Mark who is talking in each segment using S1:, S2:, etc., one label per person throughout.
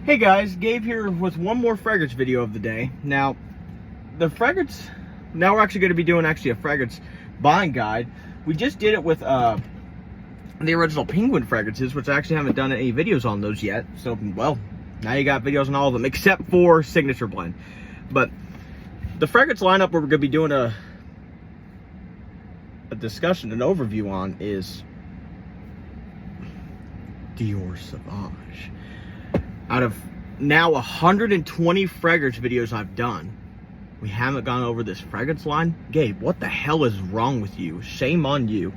S1: Hey guys, Gabe here with one more fragrance video of the day. Now, the fragrance, now we're actually going to be doing a fragrance buying guide. We just did it with the original Penguin fragrances, which I actually haven't done any videos on those yet. So, well, now you got videos on all of them, except for Signature Blend. But the fragrance lineup where we're going to be doing a discussion, an overview on is Dior Sauvage. Out of now 120 fragrance videos I've done, we haven't gone over this fragrance line. Gabe, what the hell is wrong with you? Shame on you.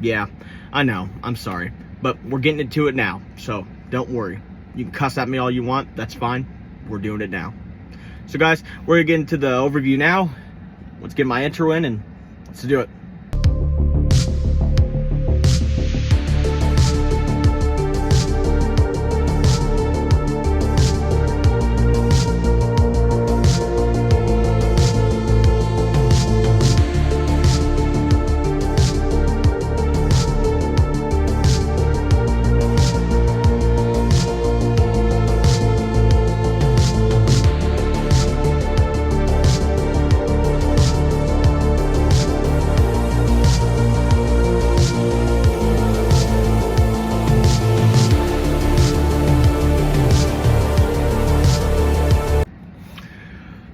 S1: Yeah, I know, I'm sorry, but we're getting into it now, so don't worry. You can cuss at me all you want, that's fine. We're doing it now. So guys, we're gonna get into the overview now. Let's get my intro in and let's do it.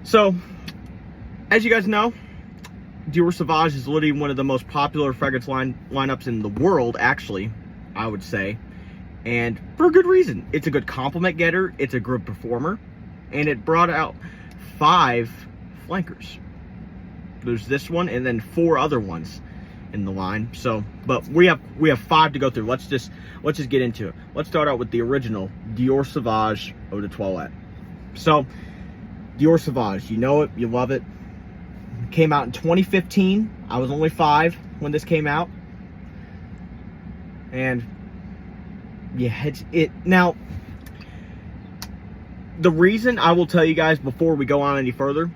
S1: So, as you guys know, Dior Sauvage is literally one of the most popular fragrance lineups in the world, actually, I would say. And for a good reason. It's a good compliment getter, it's a good performer, and it brought out 5 flankers. There's this one and then 4 other ones in the line. So, but we have 5 to go through. Let's just get into it. Let's start out with the original Dior Sauvage Eau de Toilette. So, Dior Sauvage, you know it, you love it. Came out in 2015. I was only 5 when this came out. And yeah, now, the reason I will tell you guys before we go on any further,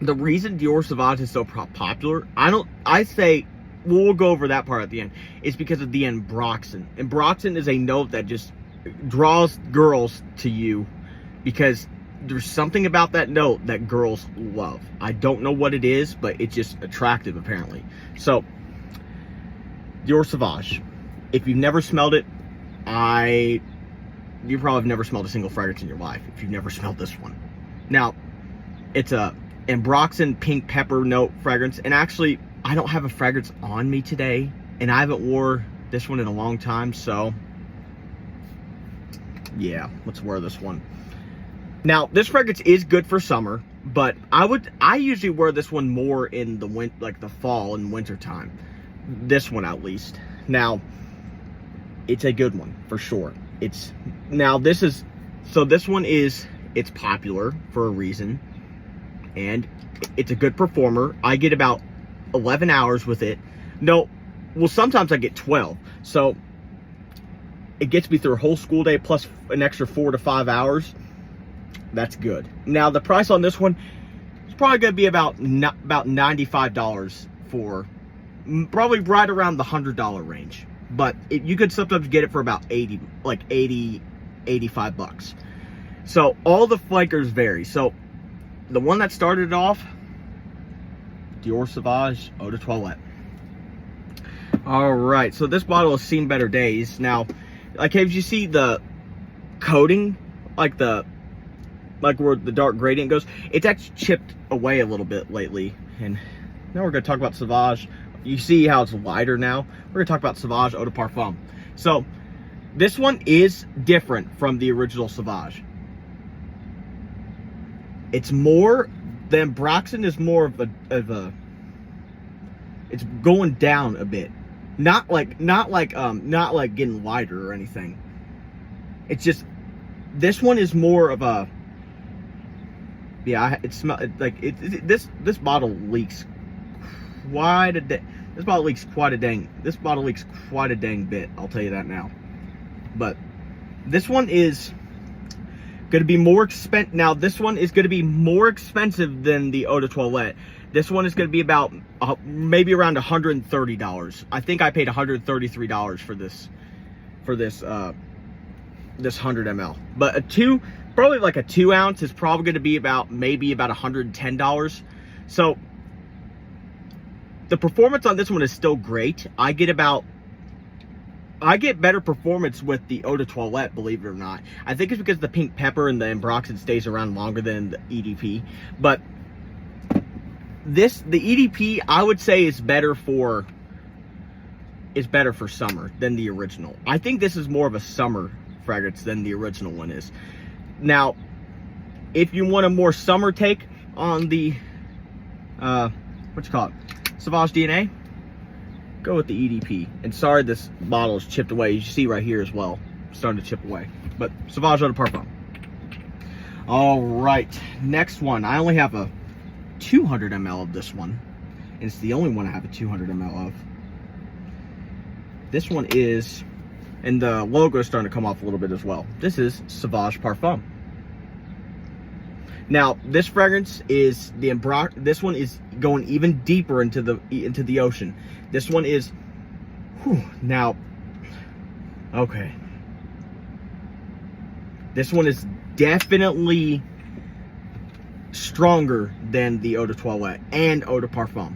S1: the reason Dior Sauvage is so popular, I say, we'll go over that part at the end, is because of the Ambroxan. Ambroxan is a note that just draws girls to you because there's something about that note that girls love. I don't know what it is, but it's just attractive, apparently. So, Dior Sauvage. If you've never smelled it, you probably have never smelled a single fragrance in your life if you've never smelled this one. Now, it's a Ambroxan pink pepper note fragrance, and actually, I don't have a fragrance on me today, and I haven't wore this one in a long time, so yeah, let's wear this one. Now, this fragrance is good for summer, but I usually wear this one more in the like the fall and winter time. This one at least. Now, it's a good one for sure. It's popular for a reason, and it's a good performer. I get about 11 hours with it. No, well, sometimes I get 12. So it gets me through a whole school day plus an extra 4 to 5 hours. That's good. Now, the price on this one is probably going to be about $95 for, probably right around the $100 range. But you could sometimes get it for about 85 bucks. So all the flankers vary. So the one that started it off, Dior Sauvage Eau de Toilette. All right, so this bottle has seen better days. Now, like as you see the coating, like where the dark gradient goes, it's actually chipped away a little bit lately. And now we're going to talk about Sauvage. You see how it's lighter now? We're going to talk about Sauvage Eau de Parfum. So, this one is different from the original Sauvage. It's more, the Ambroxan is more of a it's going down a bit. Not like getting lighter or anything. It's just, this one is more of a, yeah, this bottle leaks quite a this bottle leaks quite a dang bit, I'll tell you that now. But this one is going to be more expensive. Now, this one is going to be more expensive than the Eau de Toilette. This one is going to be about maybe around $130. I think I paid $133 for this this 100 ml. But probably like a 2 ounce is probably going to be maybe about $110. So the performance on this one is still great. I get better performance with the Eau de Toilette, believe it or not. I think it's because the pink pepper and the ambroxan stays around longer than the EDP. But the EDP, I would say, is better for summer than the original. I think this is more of a summer fragrance than the original one is. Now, if you want a more summer take on the Sauvage DNA, go with the EDP. And sorry, this bottle is chipped away. You see right here as well, it's starting to chip away. But Sauvage Eau de Parfum. All right, next one. I only have a 200 ml of this one, and it's the only one I have a 200 ml of. This one is, and the logo is starting to come off a little bit as well. This is Sauvage Parfum. Now, this fragrance is this one is going even deeper into the ocean. This one is, now, okay. This one is definitely stronger than the Eau de Toilette and Eau de Parfum.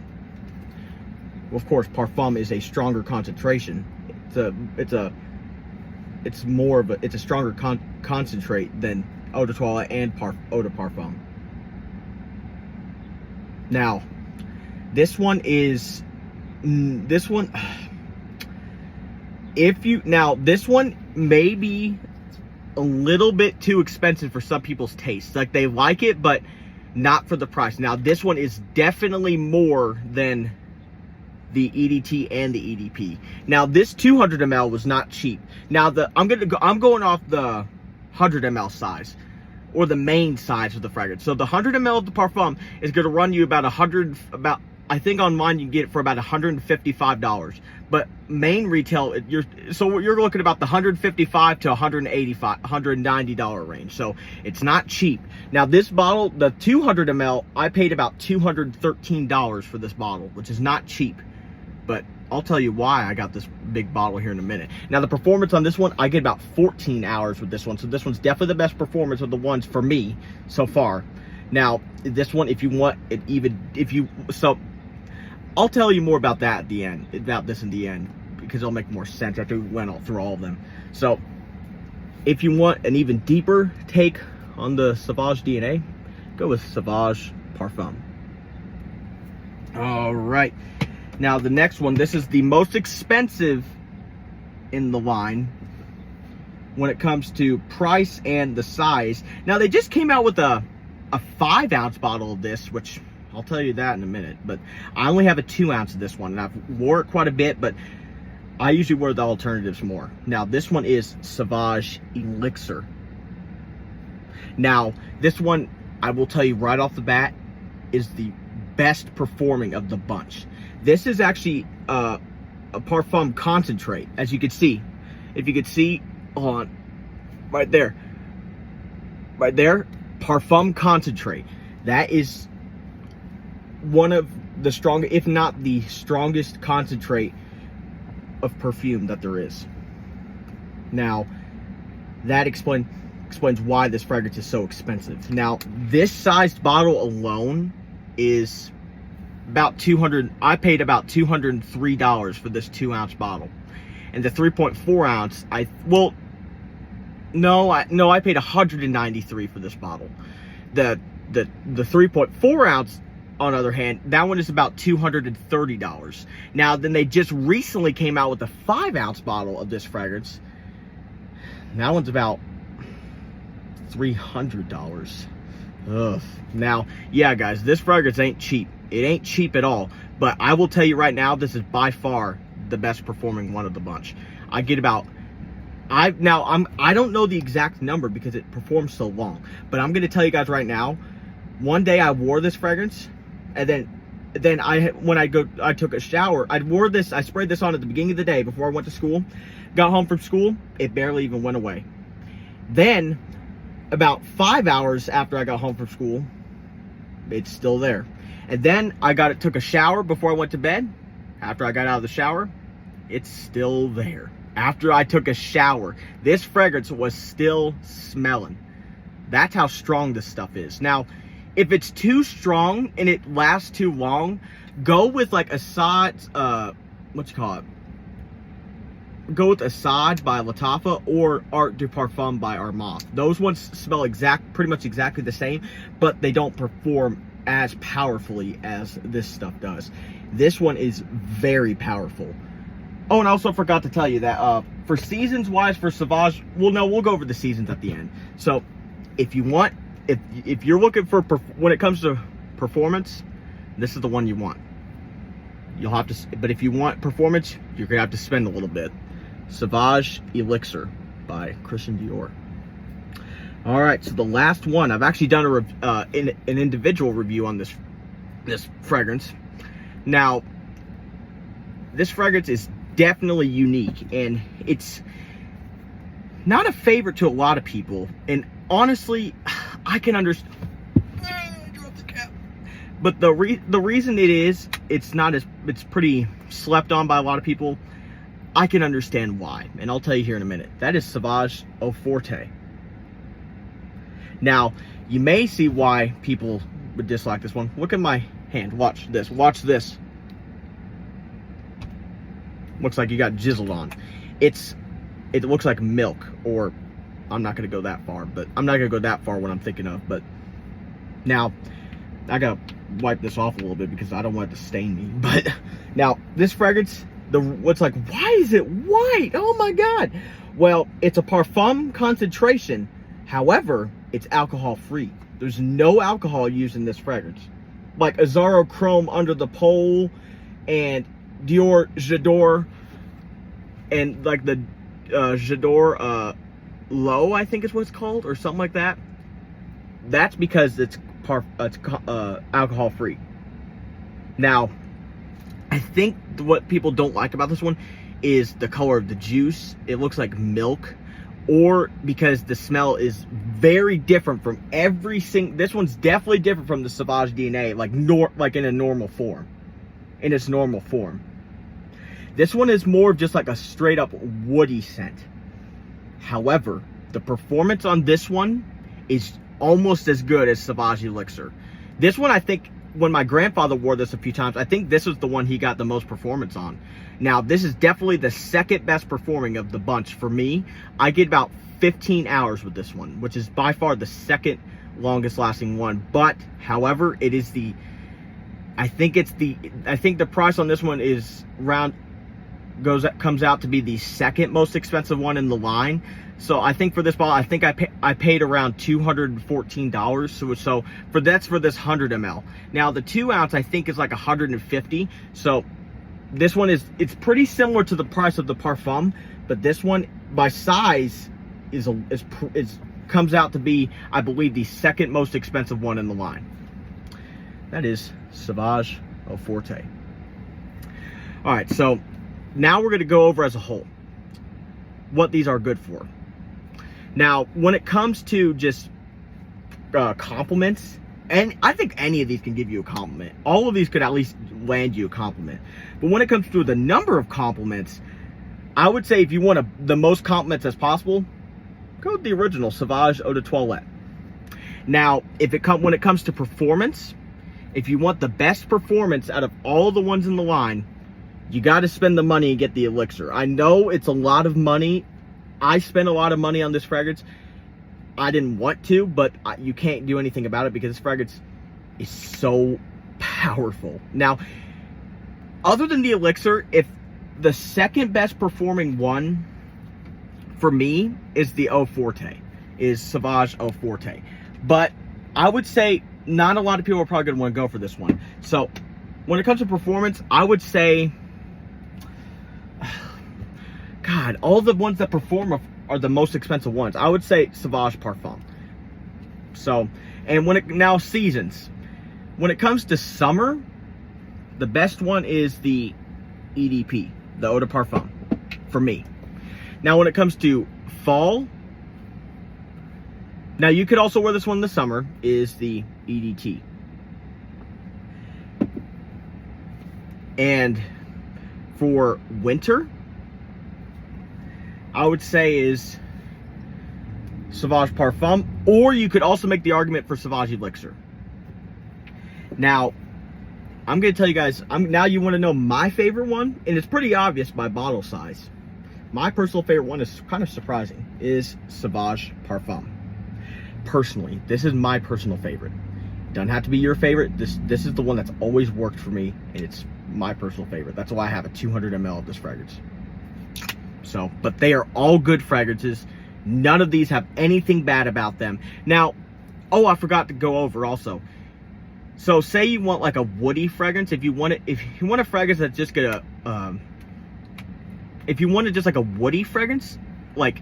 S1: Well, of course, Parfum is a stronger concentration. It's a stronger concentrate than Eau de Toilette and Eau de Parfum. Now, this one may be a little bit too expensive for some people's tastes. Like, they like it, but not for the price. Now, this one is definitely more than the EDT and the EDP. Now, this 200 ml was not cheap. Now, I'm going off the 100 ml size, or the main size of the fragrance. So the 100 ml of the Parfum is going to run you about I think online you can get it for about $155. But main retail, you're looking about the $155 to $190 range. So it's not cheap. Now, this bottle, the 200 ml, I paid about $213 for this bottle, which is not cheap. But I'll tell you why I got this big bottle here in a minute. Now, the performance on this one, I get about 14 hours with this one. So this one's definitely the best performance of the ones for me so far. Now, this one, if you want it, so I'll tell you more about that at the end, about this in the end, because it'll make more sense after we went through all of them. So if you want an even deeper take on the Sauvage DNA, go with Sauvage Parfum. All right. Now, the next one, this is the most expensive in the line when it comes to price and the size. Now, they just came out with a 5 ounce bottle of this, which I'll tell you that in a minute. But I only have a 2 ounce of this one, and I've wore it quite a bit, but I usually wear the alternatives more. Now, this one is Sauvage Elixir. Now, this one, I will tell you right off the bat, is the best performing of the bunch. This is actually a Parfum concentrate, as you can see. If you could see on right there, Parfum concentrate. That is one of the strongest, if not the strongest concentrate of perfume that there is. Now, that explains why this fragrance is so expensive. Now, this sized bottle alone is about I paid about $203 for this 2 ounce bottle. And the 3.4 ounce, I paid $193 for this bottle. The 3.4 ounce, on the other hand, that one is about $230. Now, then they just recently came out with a 5 ounce bottle of this fragrance. That one's about $300. Ugh. Now, yeah, guys, this fragrance ain't cheap. It ain't cheap at all. But I will tell you right now, this is by far the best performing one of the bunch. I get about, I don't know the exact number because it performs so long. But I'm gonna tell you guys right now, one day I wore this fragrance, and then I took a shower. I sprayed this on at the beginning of the day before I went to school. Got home from school, it barely even went away. Then, about 5 hours after I got home from school, it's still there. And then took a shower before I went to bed. After I got out of the shower, it's still there. After I took a shower, this fragrance was still smelling. That's how strong this stuff is. Now, if it's too strong and it lasts too long, go with like Assad's, go with Assad by Lattafa or Art du Parfum by Armand. Those ones smell pretty much exactly the same, but they don't perform as powerfully as this stuff does. This one is very powerful. Oh, and I also forgot to tell you that for seasons wise for Sauvage, well, no, we'll go over the seasons at the end. So if you want, if you're looking for, when it comes to performance, this is the one you want. You'll have to, but if you want performance, you're gonna have to spend a little bit. Sauvage Elixir by Christian Dior. All right, so the last one, I've actually done an individual review on this fragrance. Now, this fragrance is definitely unique, and it's not a favorite to a lot of people. And honestly, I can understand. But the reason it's pretty slept on by a lot of people. I can understand why, and I'll tell you here in a minute. That is Sauvage Eau Forte. Now, you may see why people would dislike this one. Look at my hand. Watch this. Watch this. Looks like you got jizzled on. It looks like milk, or I'm not going to go that far, but I'm not going to go that far what I'm thinking of. But now, I got to wipe this off a little bit because I don't want it to stain me. But now, this fragrance, what's like, why is it white? Oh my God. Well, it's a parfum concentration. However, it's alcohol free. There's no alcohol used in this fragrance. Like Azzaro Chrome Under the Pole and Dior J'adore and like the J'adore Low, I think is what it's called, or something like that. That's because it's alcohol free. Now, I think what people don't like about this one is the color of the juice. It looks like milk, or because the smell is very different from this one's definitely different from the Sauvage DNA, like in a normal form, in its normal form. This one is more of just like a straight up woody scent. However, the performance on this one is almost as good as Sauvage Elixir. This one, I think, when my grandfather wore this a few times, I think this was the one he got the most performance on. Now, this is definitely the second best performing of the bunch for me. I get about 15 hours with this one, which is by far the second longest lasting one. But, however, it is I think the price on this one is comes out to be the second most expensive one in the line. So I think for this bottle, I think I paid around $214. So that's for this 100 ml. Now the 2 ounce I think is like 150. So this one it's pretty similar to the price of the Parfum, but this one by size comes out to be, I believe, the second most expensive one in the line. That is Sauvage Eau Forte. All right, so now we're going to go over as a whole what these are good for. Now, when it comes to just compliments, and I think any of these can give you a compliment. All of these could at least land you a compliment. But when it comes to the number of compliments, I would say if you want the most compliments as possible, go with the original Sauvage Eau de Toilette. Now, when it comes to performance, if you want the best performance out of all the ones in the line, you got to spend the money and get the Elixir. I know it's a lot of money. I spent a lot of money on this fragrance. I didn't want to, but you can't do anything about it because this fragrance is so powerful. Now, other than the Elixir, if the second best performing one for me is the Eau Forte, is Sauvage Eau Forte. But I would say not a lot of people are probably going to want to go for this one. So when it comes to performance, I would say, God, all the ones that perform are the most expensive ones. I would say Sauvage Parfum. So, and now seasons. When it comes to summer, the best one is the EDP, the Eau de Parfum, for me. Now, when it comes to fall, now you could also wear this one in the summer, is the EDT. And for winter, I would say is Sauvage Parfum, or you could also make the argument for Sauvage Elixir. Now, I'm going to tell you guys, now you want to know my favorite one, and it's pretty obvious by bottle size. My personal favorite one is kind of surprising, is Sauvage Parfum. Personally, this is my personal favorite. Doesn't have to be your favorite. This is the one that's always worked for me, and it's my personal favorite. That's why I have a 200 ml of this fragrance. So, but they are all good fragrances. None of these have anything bad about them. Now, oh, I forgot to go over also. So, say you want like a woody fragrance. If you want a fragrance that's just gonna, if you wanted just like a woody fragrance, like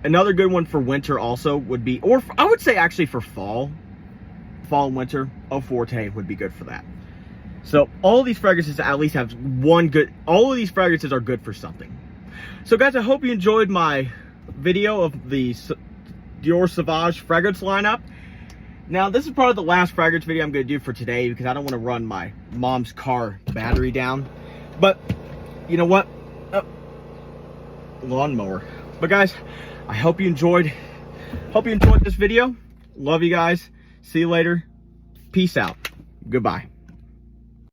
S1: another good one for winter also would be, or I would say actually for fall and winter, Eau Forte would be good for that. So all of these fragrances at least have one good, all of these fragrances are good for something. So guys, I hope you enjoyed my video of the Dior Sauvage fragrance lineup. Now this is probably the last fragrance video I'm going to do for today because I don't want to run my mom's car battery down. But you know what? Lawnmower. But guys, I hope you enjoyed this video. Love you guys. See you later. Peace out. Goodbye.